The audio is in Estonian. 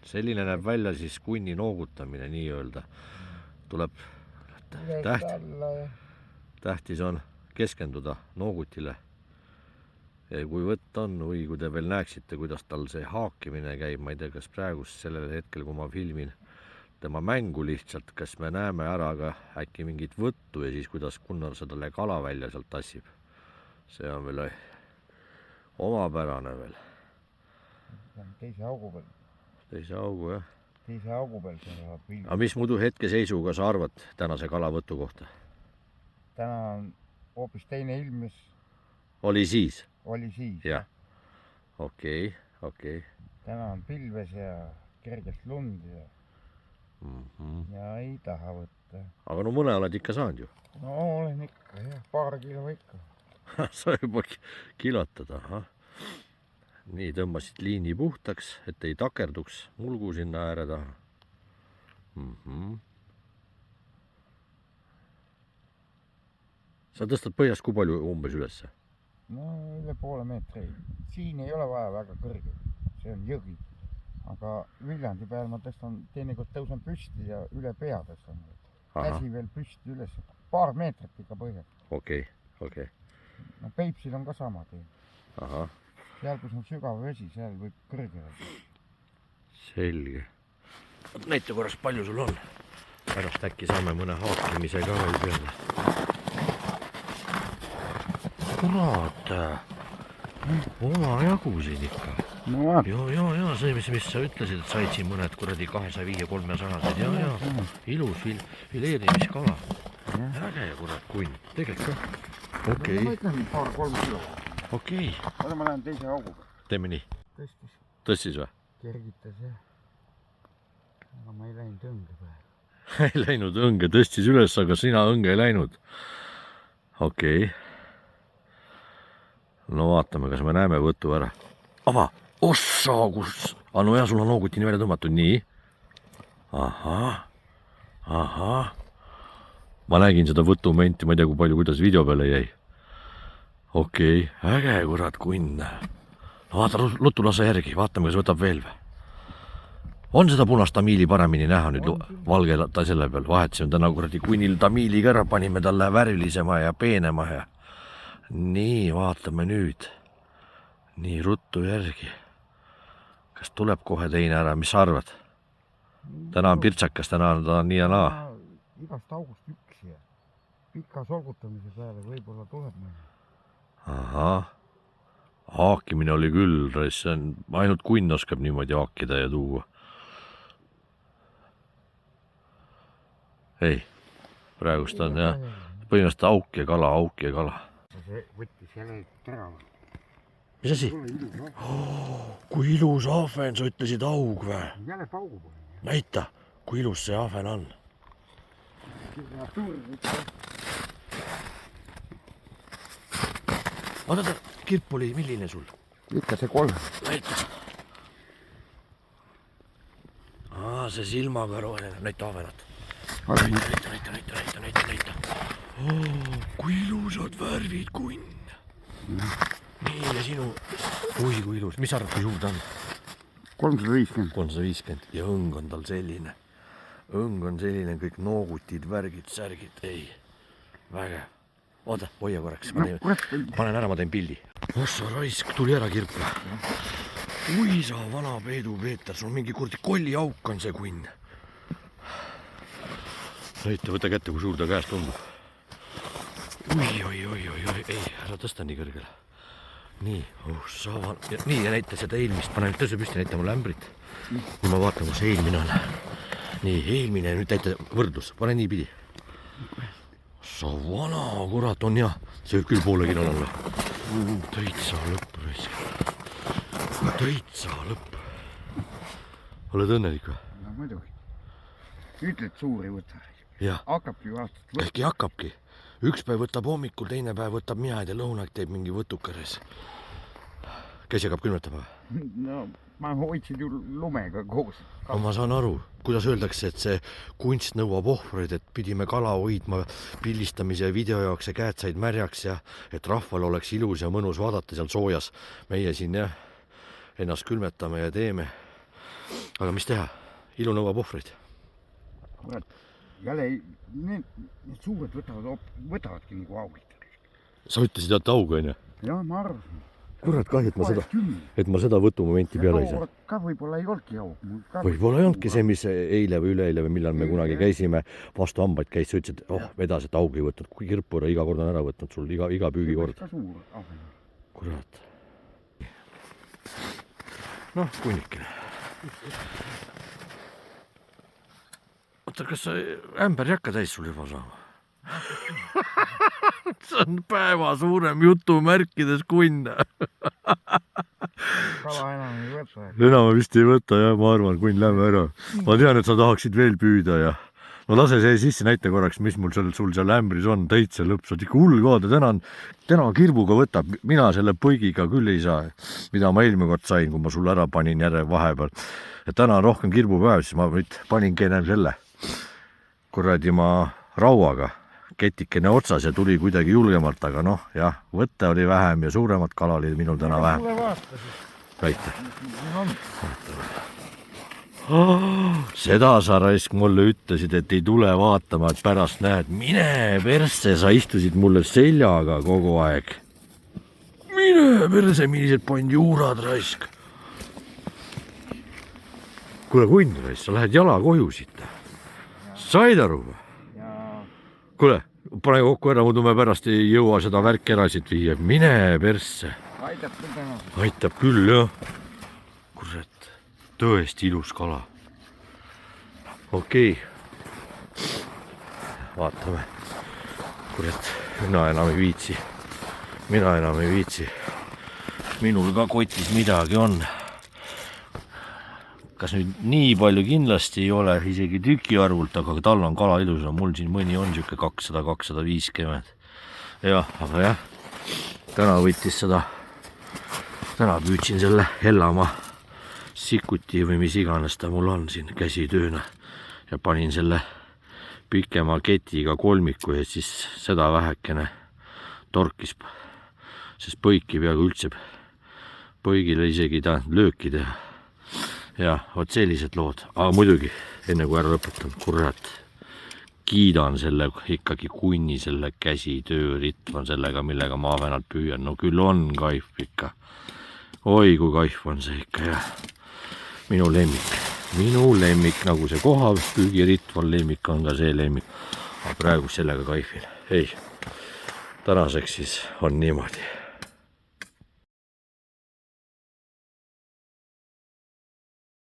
Selline näeb välja siis kunni noogutamine nii-öelda. Tuleb tähtis on keskenduda noogutile. Ja kui võtt on või kui te veel näeksite, kuidas tal see haakimine käib, ma ei tea, kas praegu sellel hetkel, kui ma filmin tema mängu lihtsalt, kas me näeme ära ka äkki mingit võttu ja siis kuidas Gunnar seda kala välja sealt tassib. See on veel omapärane veel. Teise augu peal. Teise augu, jah. Teise augu peal see pildi. Aga mis muidu hetkeseisuga sa arvad tänase kalavõtu kohta? Täna on hoopis teine ilmes. Oli siis? Oli siis. Jah. Okei. Täna on pilves ja kergest lund ja ei taha võtta. Aga no mõne oled ikka saanud ju? No olen ikka, jah. Paar kilo ikka. Sa juba kilotad, ahah. Nii, tõmbasid liini puhtaks, et ei takerduks mulgu sinna ääre taha. Sa tõstad põhjast kui palju umbes ülesse? No üle poole meetri. Siin ei ole vaja väga kõrge. See on jõgi. Aga Viljandi peal ma teinekord tõusen püsti ja üle pea tõstan. Käsi veel püsti üles. Paar meetrit ikka põhjast. Okei. No Peipsil on ka sama tee. Ahah. Seal, kus on sügav vesi, seal võib kõrge olla. Selge. Näita korras, palju sul on. Pärast äkki saame mõne haakimise ka veel peale. Kurat. Oma jagu siin ikka. No, ja, see, mis sa ütlesid, et said siin mõned kuradi 205-300. Ja. Ilus fileerimiskala. Äge ja kurat kunn. Tegelikult ka. Okei. Ma ütlen paar-kolm kilo. Okei. Oda ma lähen teise augu. Teeme nii. Tõstis või? Kergitas jah. Aga ma ei läinud õnge peale. Ei läinud õnge, tõstis üles, aga sina õnge ei läinud. Okei. No vaatame, kas me näeme võtu ära. Ava, ossa, kus... no jah, sul on noogutini välja tõmmatud, nii. Ahah. Ma nägin seda võtumenti, ma ei tea, kui palju, kuidas video peale jäi. Okei, äge kurat kunn. No vaata, lutu lase järgi, vaatame, kas võtab veel või. On seda punast tamiili paremini näha nüüd valge ta selle peal. Vahetasime täna kuradi kunnil tamiiliga ära, panime talle värvilisema ja peenema ja... Nii, vaatame nüüd. Nii, ruttu järgi. Kas tuleb kohe teine ära, mis sa arvad? Täna on pirtsakas, täna on ta nii ja naa. Igast august üks ja pika solgutamise peale võib-olla tuleb meil. Ahah. Haakimine oli küll, ainult kunn oskab niimoodi haakida ja tuua. Ei, praegust on jah, põhimõtteliselt auk ja kala. See võttis jälle terava. Mis asi? Kui ilus ahven, sa ütlesid aug või? Jälle paugu pole. Näita, kui ilus see ahven on. Oota, kirp oli milline sul? Ikka see 3. Näita. See silmaga roheline, näita ahvenat. Näita. Kui ilusad värvid, kunn. Nii, ja sinu... Oi, kui ilus. Mis arvad, kui suur ta on? 350. 350 ja õng on tal selline. Õng on selline, kõik noogutid, värgid, särgid. Ei, vägev. Oota, hoia korraks. Panen ära, ma teen pildi. Ossa raisk, tuli ära kirp. Ui sa vana Peedu Peeter, sul mingi kurdi kolliauk on see kunn. Näita, võta kätte, kui suur ta käest tundub. Oi, ei, ära tõsta nii kõrgele. Nii, nii ja näita seda eelmist, pane nüüd tõse püsti, näita mulle ämbrit. Nüüd ma vaatan, kus eelmine on. Nii, eelmine, nüüd näita võrdlus, pane nii pidi. Sa vana, kurat, on jah, see võib küll poole kilo olla. Täitsa lõpp, täitsa lõpp. Oled õnnelik või? No muidugi. Ütled suuri võtta. Hakkabki aastat. Äkki hakkabki. Üks päev võtab hommikul, teine päev võtab miaid ja lõunak teeb mingi võtukares. Käsi hakkab külmetama? No, ma hoidsin ju lumega koos. Ma saan aru, kuidas öeldakse, et see kunst nõuab ohvreid, et pidime kala hoidma pildistamise video jaoks ja käed said märjaks ja et rahval oleks ilus ja mõnus vaadata seal soojas. Meie siin jah, ennast külmetame ja teeme. aga mis teha? Ilu nõuab ohvreid. kurat, jälle need suured võtavadki nagu augid. Sa ütlesid, et aug on ju? Jah, ma arvasin. Kurat, kahju, et ma seda võtumomenti peale ei saa. Ka võib-olla ei olnudki aug. Võib-olla ei olnudki see, mis eile või üleeile või millal me kunagi käisime, vastu hambaid käis, sa ütlesid, et vedas, et aug ei võtnud, kui kirpura iga kord on ära võtnud sul iga püügikord. Kurat. Noh, kunnikene. Oota, kas sa ämber ei hakka täis sul juba saama? See on päeva suurem jutumärkides kunn. Kala enam ei võta. Enam vist ei võta, jah, ma arvan, kunn, lähme ära. Ma tean, et sa tahaksid veel püüda ja no lase see sisse, näita korraks, mis mul sul seal ämbris on, täitsa lõps, ikka hull koada, täna kirbuga võtab, mina selle põigiga küll ei saa, mida ma eelmine kord sain, kui ma sulle ära panin järje vahepeal. Et täna on rohkem kirbupäev, siis ma nüüd paningi enam selle kuradi ma rauaga, ketikene otsas ja tuli kuidagi julgemalt, aga noh, jah, võtte oli vähem ja suuremat kala oli minul täna vähem. Tule vaata siis. Väita. Seda sa raisk mulle ütlesid, et ei tule vaatama, et pärast näed, mine perse, sa istusid mulle seljaga kogu aeg. Mine perse, millised pandjuurad raisk. Kuule, kunn raisk, sa lähed jala koju siit. Said aru või? Kuule, pane kokku ära, muidu me pärast ei jõua seda värki ära siit viia. Mine persse. Aitab küll täna. Aitab küll, jah. Kurat, tõesti ilus kala. Okei. Vaatame. Kurat, mina enam ei viitsi. Minul ka kotis midagi on. Kas nüüd nii palju kindlasti ei ole, isegi tükiarvult, aga tal on kala ilus, mul siin mõni on siuke 200-250. Jah, aga jah, täna võttis seda, täna püüdsin selle Hellamaa sikuti või mis iganes ta mul on siin käsitööna ja panin selle pikema ketiga kolmiku ja siis seda vähekene torkis, sest põiki peaaegu üldse, põigile isegi ta lööki teha. Ja, vot sellised lood, aga muidugi, enne kui ära lõpetan, kurat, kiidan selle ikkagi kunni selle käsitöö ritvan sellega, millega ma avenalt püüan. No küll on kaif ikka. Oi, kui kaif on see ikka, jah. Minu lemmik, nagu see koha püügiritval lemmik on ka see lemmik. Aga praegu sellega kaifin. Ei, tänaseks siis on niimoodi.